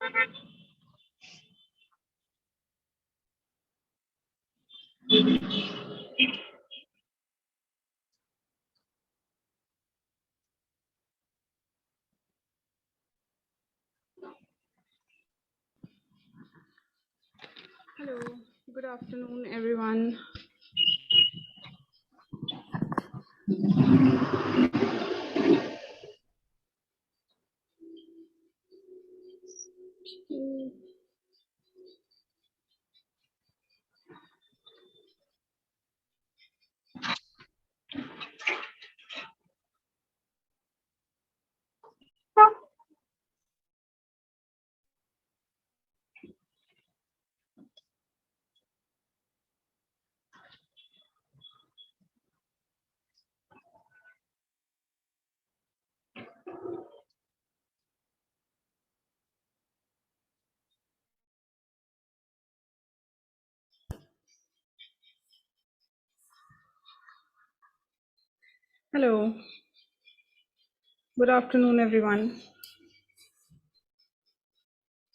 Hello, good afternoon, everyone. Hello, good afternoon, everyone.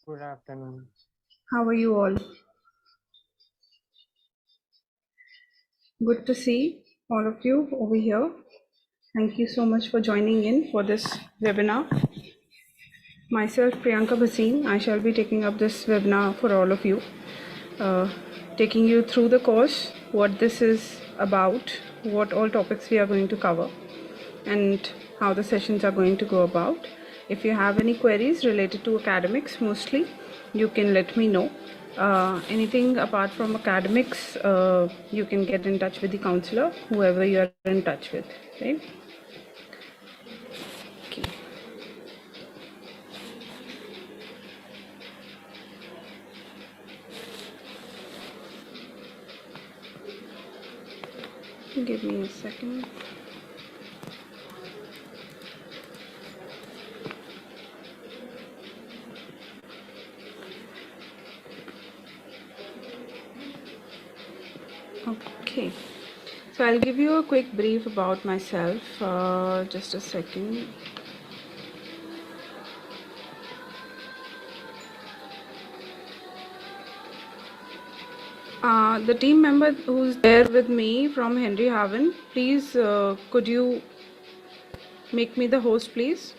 Good afternoon. How are you all? Good to see all of you over here. Thank you so much for joining in for this webinar. Myself, Priyanka Bhasin, I shall be taking up this webinar for all of you, taking you through the course, what this is about, what all topics we are going to cover, and how the sessions are going to go about. If you have any queries related to academics, mostly, you can let me know. Anything apart from academics, you can get in touch with the counselor, whoever you are in touch with, right? Okay. Give me a second. Okay, so I'll give you a quick brief about myself. Just a second. The team member who's there with me from Henry Haven, please could you make me the host, please?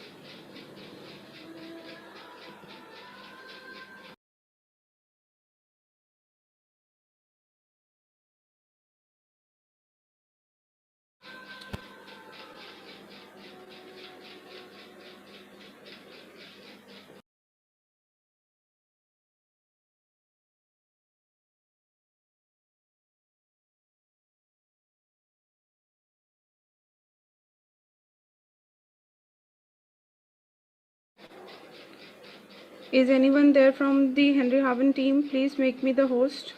Is anyone there from the Henry Haven team? Please make me the host.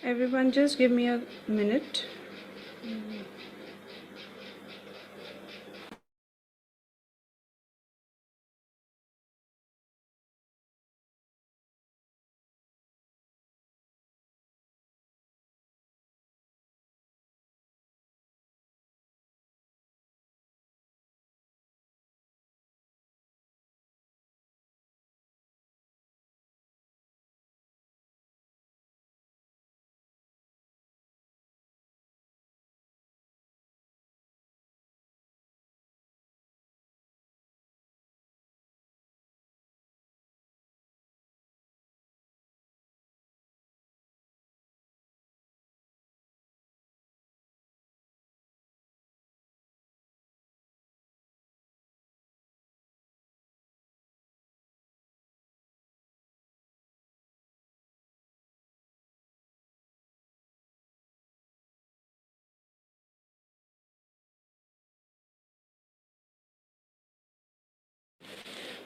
Everyone, just give me a minute.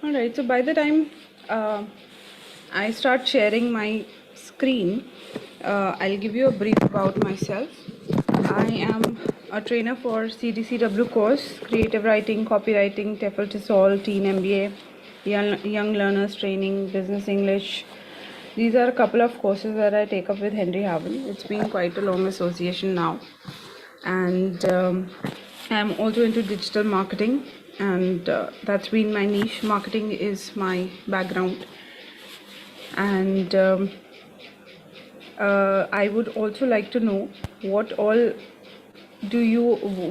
All right, so by the time I start sharing my screen, I'll give you a brief about myself. I am a trainer for CDCW course, Creative Writing, Copywriting, TEFL TESOL, Teen MBA, Young Learners Training, Business English. These are a couple of courses that I take up with Henry Haven. It's been quite a long association now. And I'm also into digital marketing, and that's been my niche. Marketing is my background. And I would also like to know what all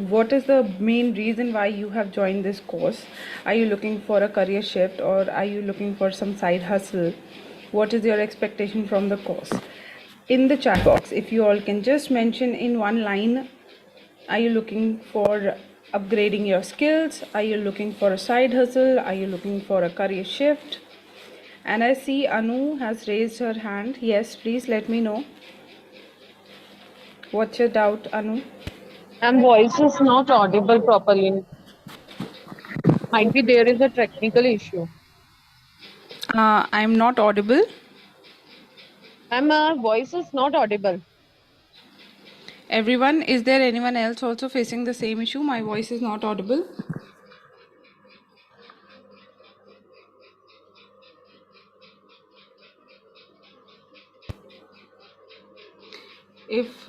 what is the main reason why you have joined this course? Are you looking for a career shift, or are you looking for some side hustle? What is your expectation from the course? In the chat box, if you all can just mention in one line, are you looking for upgrading your skills? Are you looking for a side hustle? Are you looking for a career shift? And I see Anu has raised her hand. Yes, please let me know. What's your doubt, Anu? And voice is not audible properly. Might be there is a technical issue. I'm not audible. Ma'am, voice is not audible. Everyone, is there anyone else also facing the same issue? My voice is not audible. If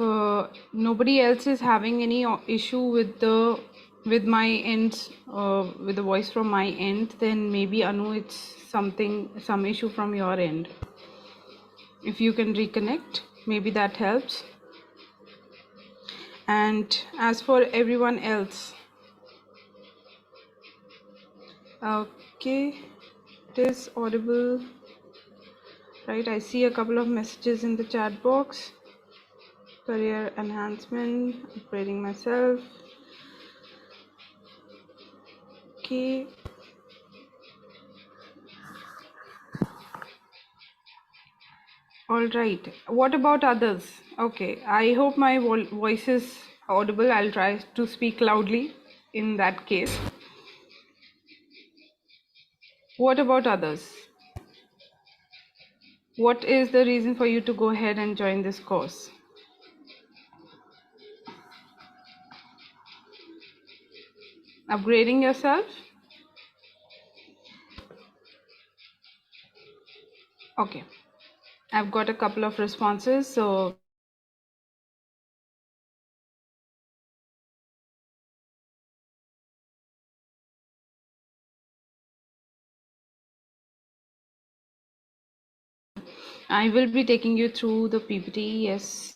nobody else is having any issue with my end, with the voice from my end, then maybe Anu, it's some issue from your end. If you can reconnect, maybe that helps. And as for everyone else, okay, it is audible, right? I see a couple of messages in the chat box. Career enhancement, upgrading myself. Okay. All right. What about others? Okay. I hope my voice is audible. I'll try to speak loudly in that case. What about others? What is the reason for you to go ahead and join this course? Upgrading yourself? Okay. I've got a couple of responses. So I will be taking you through the PPT. Yes.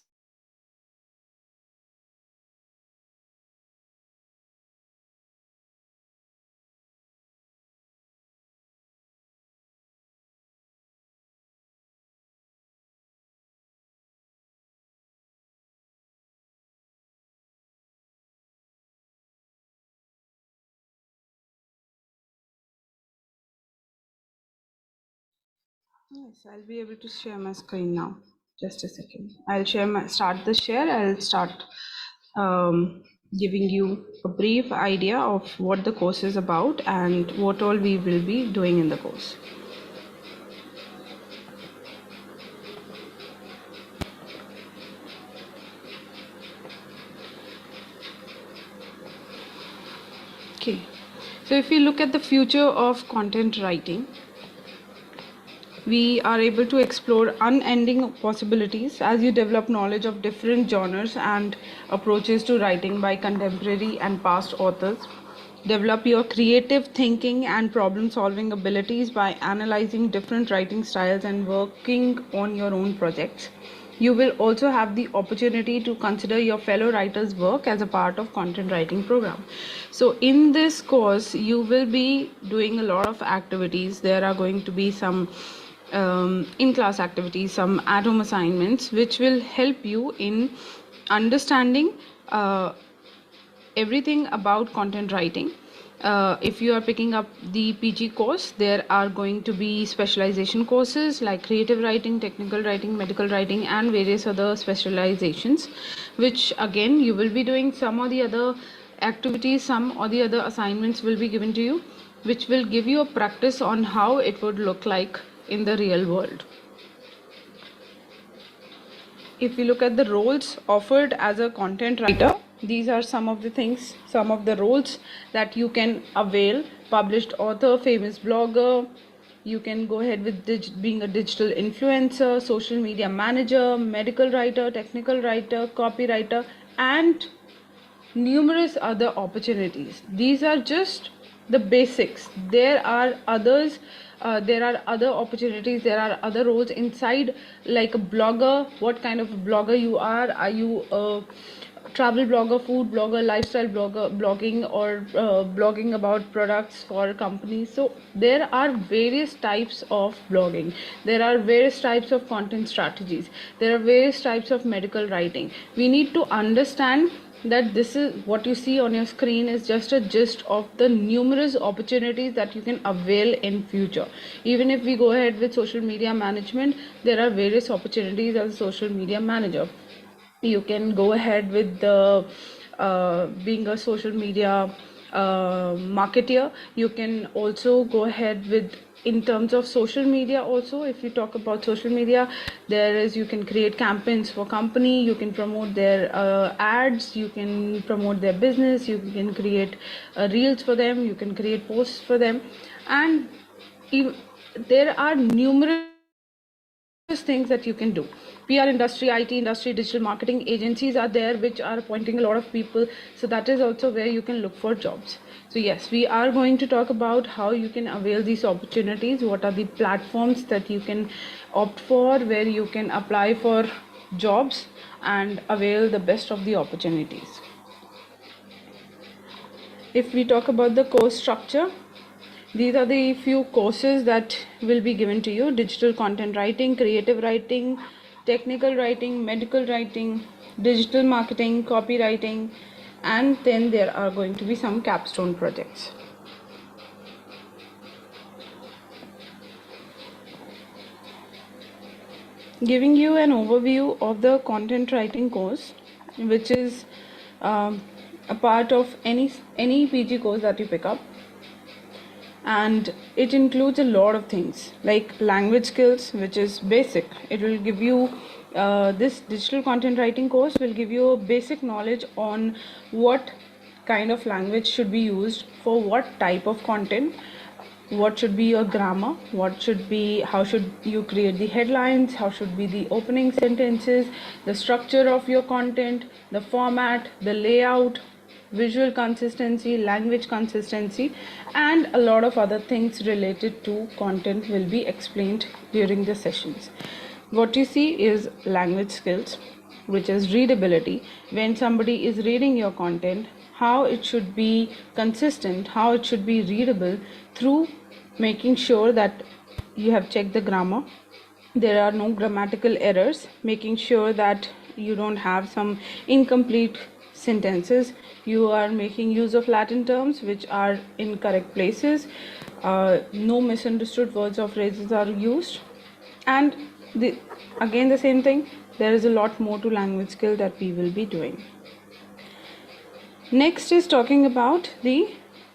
Yes, I'll be able to share my screen now. Just a second. I'll start the share. I'll start giving you a brief idea of what the course is about and what all we will be doing in the course. Okay. So if we look at the future of content writing, we are able to explore unending possibilities as you develop knowledge of different genres and approaches to writing by contemporary and past authors. Develop your creative thinking and problem solving abilities by analyzing different writing styles and working on your own projects. You will also have the opportunity to consider your fellow writers' work as a part of content writing program. So in this course, you will be doing a lot of activities. There are going to be some in-class activities, some at-home assignments, which will help you in understanding everything about content writing. If you are picking up the PG course, there are going to be specialization courses like creative writing, technical writing, medical writing, and various other specializations, which again you will be doing some or the other activities, some or the other assignments will be given to you, which will give you a practice on how it would look like in the real world. If we look at the roles offered as a content writer, these are some of the things, some of the roles that you can avail: published author, famous blogger. You can go ahead with being a digital influencer, social media manager, medical writer, technical writer, copywriter, and numerous other opportunities. These are just the basics. There are others. There are other opportunities, there are other roles inside, like a blogger. What kind of a blogger you are? Are you a travel blogger, food blogger, lifestyle blogger, blogging, or blogging about products for companies? So there are various types of blogging, there are various types of content strategies, there are various types of medical writing. We need to understand that this is what you see on your screen is just a gist of the numerous opportunities that you can avail in future. Even if we go ahead with social media management, there are various opportunities as a social media manager. You can go ahead with the being a social media marketer. You can also go ahead with, in terms of social media also, if you talk about social media, there is, you can create campaigns for company, you can promote their ads, you can promote their business, you can create reels for them, you can create posts for them, and there are numerous things that you can do. PR industry, IT industry, digital marketing agencies are there which are appointing a lot of people, so that is also where you can look for jobs. So yes, we are going to talk about how you can avail these opportunities, what are the platforms that you can opt for, where you can apply for jobs and avail the best of the opportunities. If we talk about the course structure, these are the few courses that will be given to you: digital content writing, creative writing, technical writing, medical writing, digital marketing, copywriting, and then there are going to be some capstone projects. Giving you an overview of the content writing course, which is a part of any PG course that you pick up. And it includes a lot of things like language skills, which is basic. It will give you this digital content writing course will give you a basic knowledge on what kind of language should be used for what type of content, what should be your grammar, how should you create the headlines, how should be the opening sentences, the structure of your content, the format, the layout, visual consistency, language consistency, and a lot of other things related to content will be explained during the sessions. What you see is language skills, which is readability. When somebody is reading your content, how it should be consistent, how it should be readable, through making sure that you have checked the grammar, there are no grammatical errors, making sure that you don't have some incomplete sentences, you are making use of Latin terms which are in correct places, no misunderstood words or phrases are used, and again the same thing, there is a lot more to language skill that we will be doing. Next is talking about the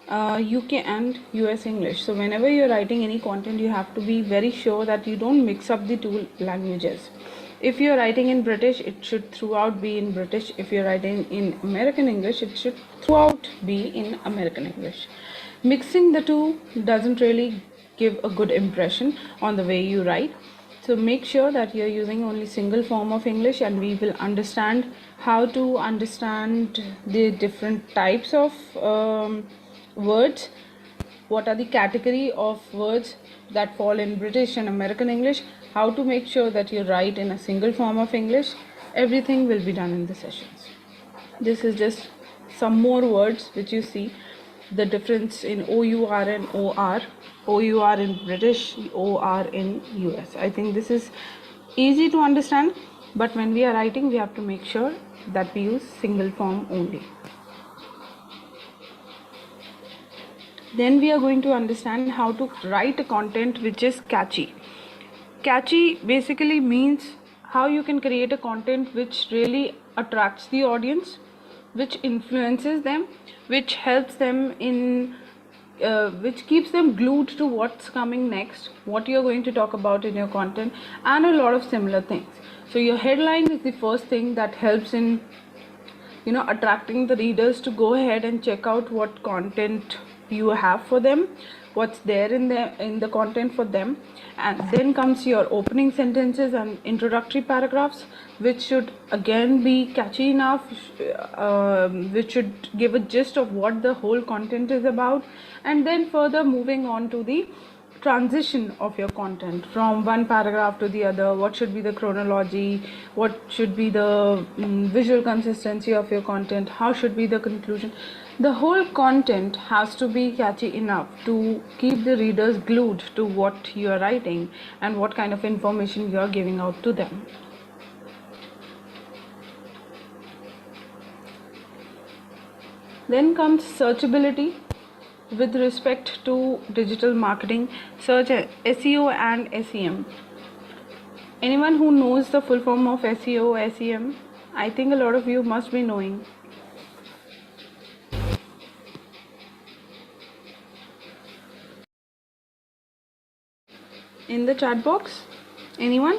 UK and US English. So whenever you're writing any content, you have to be very sure that you don't mix up the two languages. If you're writing in British, it should throughout be in British. If you're writing in American English, it should throughout be in American English. Mixing the two doesn't really give a good impression on the way you write. So make sure that you're using only single form of English, and we will understand how to understand the different types of words, what are the category of words that fall in British and American English, how to make sure that you write in a single form of English. Everything will be done in the sessions. This is just some more words which you see, the difference in OUR and OR, OUR in British, OR in US. I think this is easy to understand, but when we are writing, we have to make sure that we use single form only. Then we are going to understand how to write a content which is catchy. Catchy basically means how you can create a content which really attracts the audience, which influences them, which helps them in which keeps them glued to what's coming next, what you're going to talk about in your content, and a lot of similar things. So your headline is the first thing that helps in attracting the readers to go ahead and check out what content you have for them, what's there in the content for them. And then comes your opening sentences and introductory paragraphs, which should again be catchy enough, which should give a gist of what the whole content is about. And then further moving on to the transition of your content from one paragraph to the other, what should be the chronology, what should be the visual consistency of your content, how should be the conclusion. The whole content has to be catchy enough to keep the readers glued to what you are writing and what kind of information you are giving out to them. Then comes searchability. With respect to digital marketing, search SEO and SEM. Anyone who knows the full form of SEO, SEM? I think a lot of you must be knowing. In the chat box, anyone?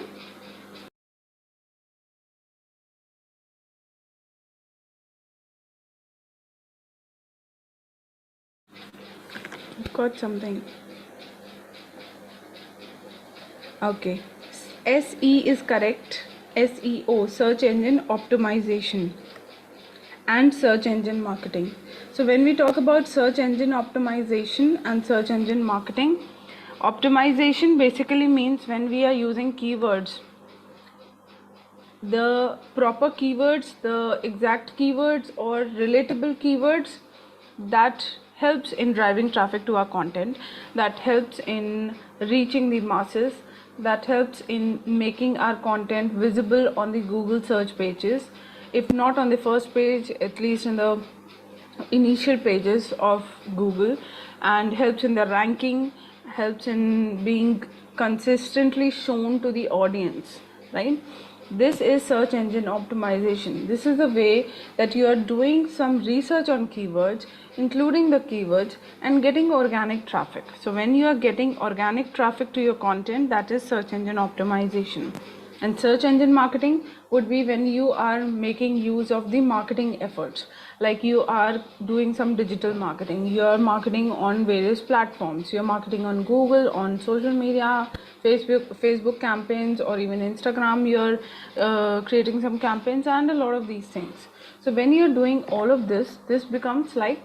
Got something. Okay. SE is correct. SEO, search engine optimization, and search engine marketing. So when we talk about search engine optimization and search engine marketing, optimization basically means when we are using keywords, the proper keywords, the exact keywords or relatable keywords that helps in driving traffic to our content, that helps in reaching the masses, that helps in making our content visible on the Google search pages, if not on the first page, at least in the initial pages of Google, and helps in the ranking, helps in being consistently shown to the audience, right? This is search engine optimization. This is the way that you are doing some research on keywords, including the keywords, and getting organic traffic. So when you are getting organic traffic to your content, that is search engine optimization. And search engine marketing would be when you are making use of the marketing efforts, like you are doing some digital marketing, you are marketing on various platforms, you're marketing on Google, on social media, Facebook campaigns, or even Instagram, you're creating some campaigns and a lot of these things. So when you're doing all of this, this becomes like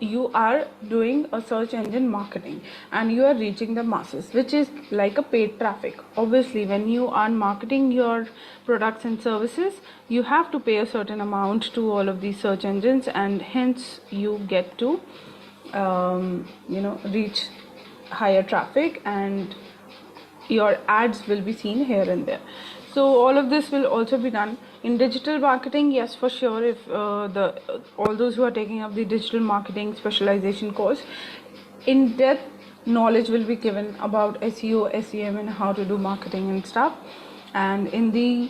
you are doing a search engine marketing and you are reaching the masses, which is like a paid traffic. Obviously, when you are marketing your products and services, you have to pay a certain amount to all of these search engines, and hence you get to reach higher traffic and your ads will be seen here and there. So all of this will also be done in digital marketing. Yes, for sure. If all those who are taking up the digital marketing specialization course, in-depth knowledge will be given about SEO, SEM, and how to do marketing and stuff. And in the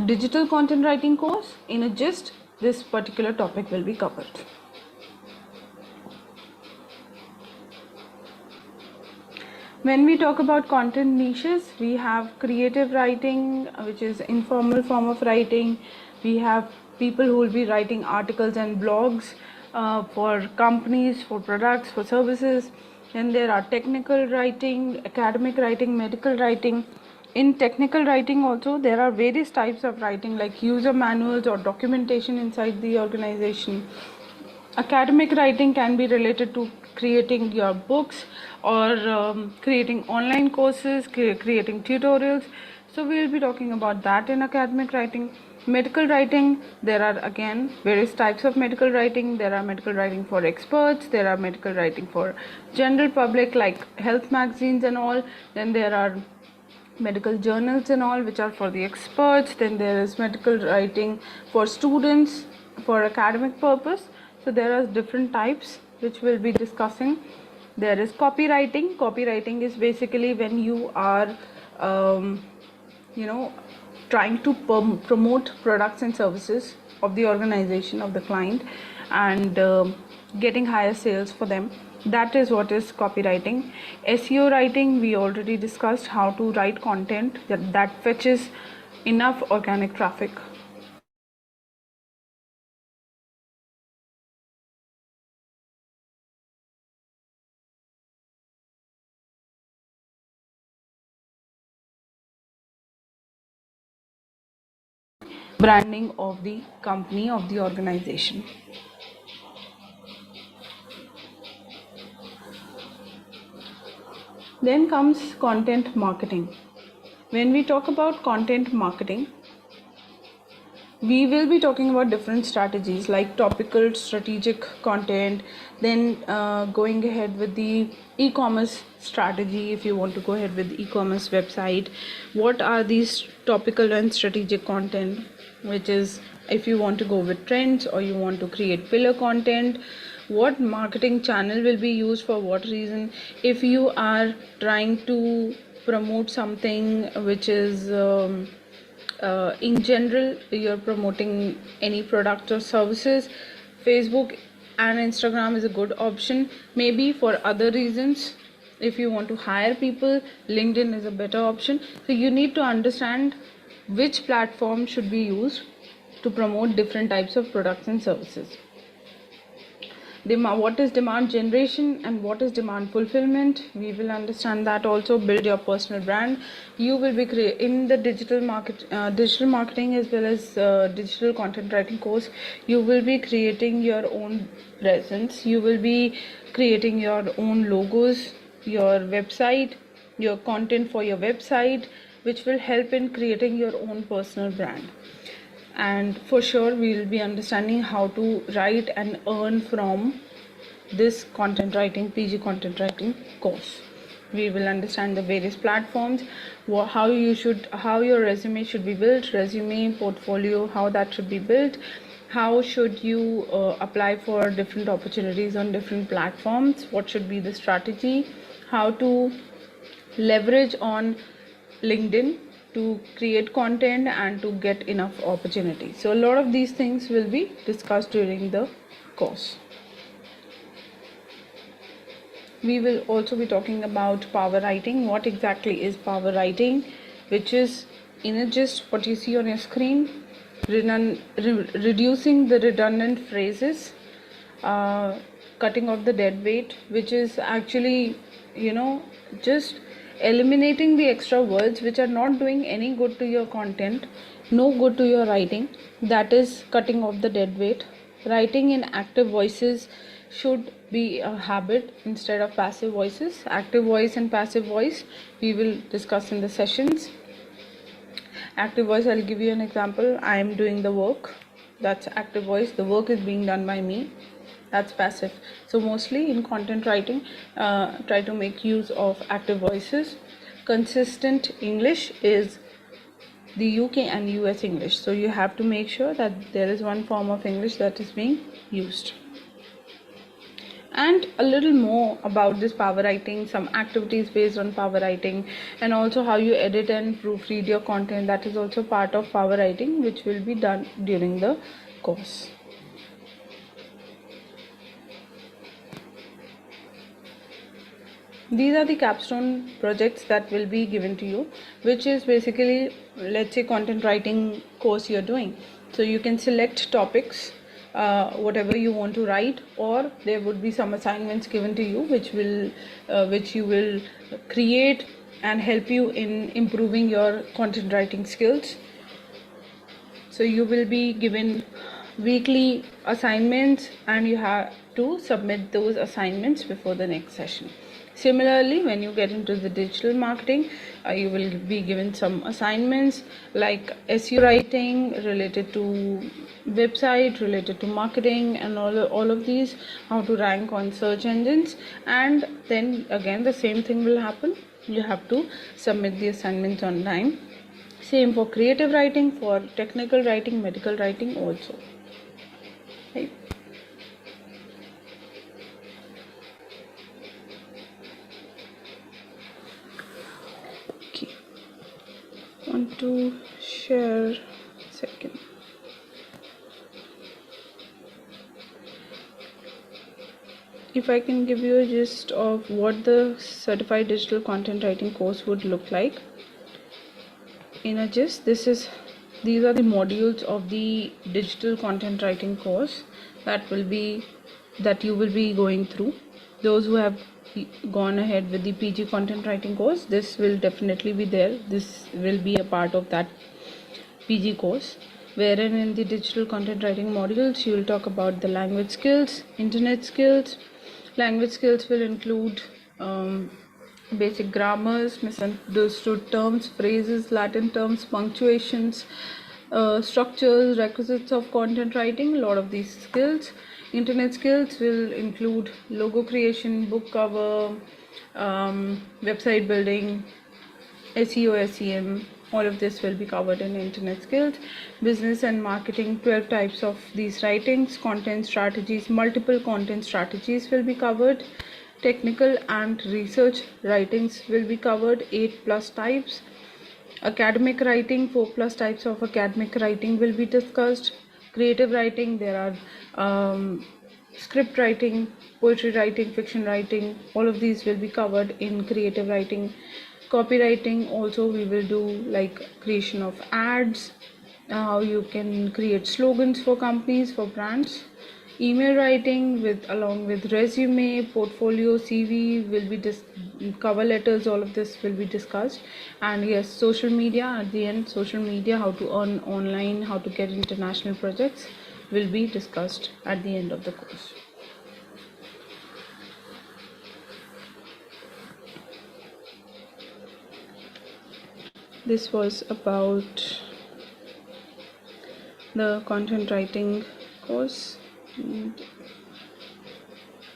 digital content writing course, in a gist, this particular topic will be covered. When we talk about content niches, we have creative writing, which is informal form of writing. We have people who will be writing articles and blogs for companies, for products, for services. Then there are technical writing, academic writing, medical writing. In technical writing also, there are various types of writing, like user manuals or documentation inside the organization. Academic writing can be related to creating your books or creating online courses, creating tutorials. So we will be talking about that in academic writing. Medical writing, there are again various types of medical writing. There are medical writing for experts, there are medical writing for general public, like health magazines and all. Then there are medical journals and all, which are for the experts. Then there is medical writing for students for academic purpose. So there are different types which we'll be discussing. There is copywriting. Copywriting is basically when you are trying to promote products and services of the organization, of the client, and getting higher sales for them. That is what is copywriting. SEO writing, we already discussed how to write content that fetches enough organic traffic. Branding of the company, of the organization. Then comes content marketing. When we talk about content marketing, we will be talking about different strategies like topical, strategic content, then going ahead with the e-commerce strategy. If you want to go ahead with e-commerce website, what are these topical and strategic content, which is if you want to go with trends or you want to create pillar content, what marketing channel will be used for what reason. If you are trying to promote something which is in general, you're promoting any product or services, Facebook and Instagram is a good option. Maybe for other reasons, if you want to hire people, LinkedIn is a better option. So you need to understand which platform should be used to promote different types of products and services. What is demand generation and what is demand fulfillment, we will understand that also. Build your personal brand. You will be in the digital marketing as well as digital content writing course, you will be creating your own presence, you will be creating your own logos, your website, your content for your website, which will help in creating your own personal brand. And for sure we will be understanding how to write and earn from this content writing, PG content writing course. We will understand the various platforms, how your resume should be built, resume, portfolio, how that should be built, how should you apply for different opportunities on different platforms, what should be the strategy, how to leverage on LinkedIn to create content and to get enough opportunity. So a lot of these things will be discussed during the course. We will also be talking about power writing. What exactly is power writing, which is in a gist what you see on your screen, reducing the redundant phrases, cutting off the dead weight, which is actually just eliminating the extra words which are not doing any good to your content, no good to your writing. That is cutting off the dead weight. Writing in active voices should be a habit instead of passive voices. Active voice and passive voice we will discuss in the sessions. Active voice, I'll give you an example. I am doing the work, that's active voice. The work is being done by me, that's passive. So mostly in content writing, try to make use of active voices. Consistent English is the UK and US English, so you have to make sure that there is one form of English that is being used. And a little more about this power writing, some activities based on power writing, and also how you edit and proofread your content. That is also part of power writing, which will be done during the course. These are the capstone projects that will be given to you, which is basically, let's say, content writing course you're doing. So you can select topics, whatever you want to write, or there would be some assignments given to you which you will create and help you in improving your content writing skills. So you will be given weekly assignments and you have to submit those assignments before the next session. Similarly, when you get into the digital marketing, you will be given some assignments like SEO writing related to website, related to marketing, and all of these, how to rank on search engines. And then again the same thing will happen, you have to submit the assignments on time. Same for creative writing, for technical writing, medical writing also. Right. Okay. Want to share second. if I can give you a gist of what the certified digital content writing course would look like in a gist, these are the modules of the digital content writing course that you will be going through. Those who have gone ahead with the PG content writing course, this will definitely be there. This will be a part of that PG course, wherein in the digital content writing modules you will talk about the language skills, internet skills. Language skills will include basic grammars, misunderstood terms, phrases, Latin terms, punctuations, structures, requisites of content writing, a lot of these skills. Internet skills will include logo creation, book cover, website building, SEO, SEM, all of this will be covered in internet skills. Business and marketing, 12 types of these writings, content strategies, multiple content strategies will be covered. Technical and research writings will be covered, 8 plus types. Academic writing, 4 plus types of academic writing will be discussed. Creative writing, there are script writing, poetry writing, fiction writing, all of these will be covered in creative writing. Copywriting, also we will do like creation of ads, how you can create slogans for companies, for brands. Email writing along with resume, portfolio, CV will be cover letters, all of this will be discussed. And yes, social media at the end, social media, how to earn online, how to get international projects will be discussed at the end of the course. This was about the content writing course.